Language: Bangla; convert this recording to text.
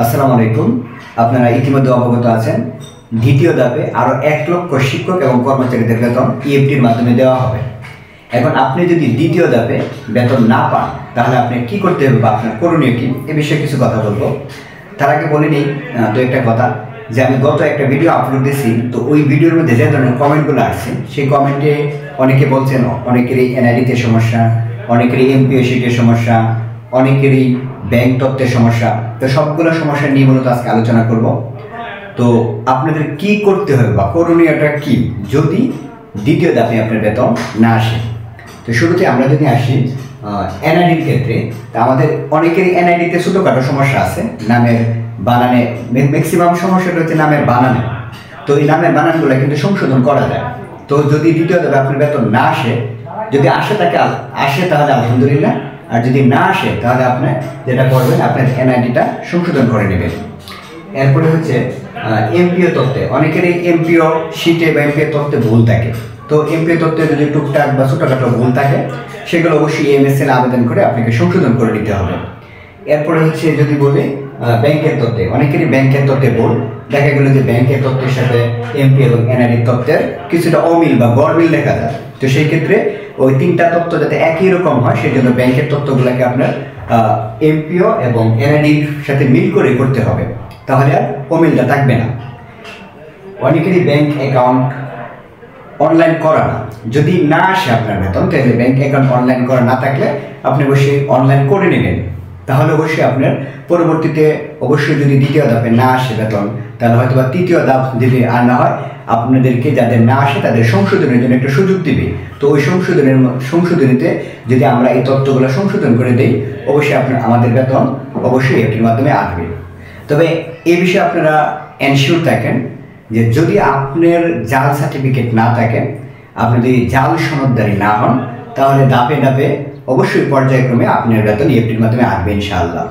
আসসালামু আলাইকুম। আপনারা ইতিমধ্যে অবগত আছেন দ্বিতীয় ধাপে আরও 1 লক্ষ শিক্ষক এবং কর্মচারীদের বেতন ইএফটির মাধ্যমে দেওয়া হবে। এখন আপনি যদি দ্বিতীয় ধাপে বেতন না পান তাহলে আপনি কি করতে হবে বা আপনার করণীয় কি এ বিষয়ে কিছু কথা বলবো। তার আগে বলে নিই তো একটা কথা, যে আমি গত একটা ভিডিও আপলোড দিয়েছি, তো ওই ভিডিওর মধ্যে যে ধরনের কমেন্টগুলো আসছে সেই কমেন্টে অনেকে বলছেন অনেকেরই এনআইডিতে সমস্যা, অনেকেরই এমপিও শিটের সমস্যা, অনেকেরই ব্যাংক তথ্যের সমস্যা। তো সবগুলো সমস্যা নিয়ে মূলত আজকে আলোচনা করব। তো আপনাদের কি করতে হবে বা করণীয়টা কি যদি দ্বিতীয় ধাপে আপনার বেতন না আসে। তো শুরুতে আমরা যদি আসি এনআইডির ক্ষেত্রে, তা আমাদের অনেকেরই এনআইডিতে ছোটোখাটো সমস্যা আছে, নামের বানানে ম্যাক্সিমাম সমস্যাটা হচ্ছে নামের বানানে। তো এই নামের বানানগুলো কিন্তু সংশোধন করা যায়। তো যদি দ্বিতীয় ধাপে আপনার বেতন না আসে, যদি আসে তাহলে আলহামদুলিল্লাহ, আর যদি না আসে তাহলে আপনি যেটা করবেন আপনার এনআইডিটা সংশোধন করে নেবেন। এরপরে হচ্ছে এমপিও তথ্যে অনেকেরই এমপিও শিটে বা এমপিও তথ্যে ভুল থাকে। তো এমপিও তথ্যে যদি টুকটাক বা ছোটোখাটো ভুল থাকে সেগুলো অবশ্যই এমএসএল আবেদন করে আপনাকে সংশোধন করে নিতে হবে। এরপরে হচ্ছে যদি বলি ব্যাংকের তথ্যে, অনেকেরই ব্যাংকের তথ্যে ভুল দেখা গেলো যে ব্যাংকের তথ্যের সাথে এমপি এবং এনআইডির তথ্যের কিছুটা অমিল বা গড়মিল দেখা যায়। তো সেই ক্ষেত্রে ওই তিনটা তথ্য যাতে একই রকম হয় সেই জন্য ব্যাংকের তথ্যগুলোকে আপনার এমপিও এবং এনআইডির সাথে মিল করে করতে হবে, তাহলে আর অমিলটা থাকবে না। অনেকেরই ব্যাংক অ্যাকাউন্ট অনলাইন করা না, যদি না আসে আপনার বেতন তাহলে ব্যাংক অ্যাকাউন্ট অনলাইন করা না থাকলে আপনি অবশ্যই অনলাইন করে নেবেন। তাহলে অবশ্যই আপনার পরবর্তীতে অবশ্যই যদি দ্বিতীয় ধাপে না আসে বেতন তাহলে হয়তো বা তৃতীয় ধাপ যদি আর না হয় আপনাদেরকে যাদের না আসে তাদের সংশোধনের জন্য একটা সুযোগ দিবে। তো ওই সংশোধনীতে যদি আমরা এই তথ্যগুলো সংশোধন করে দিই অবশ্যই আমাদের বেতন অবশ্যই এটির মাধ্যমে আসবে। তবে এই বিষয়ে আপনারা এনশিওর থাকেন যে যদি আপনার জাল সার্টিফিকেট না থাকে, আপনি যদি জাল সনদদারি না হন, তাহলে ধাপে ধাপে অবশ্যই পর্যায়ক্রমে আপনার বেতন ইএফটির মাধ্যমে আসবে ইনশাআল্লাহ।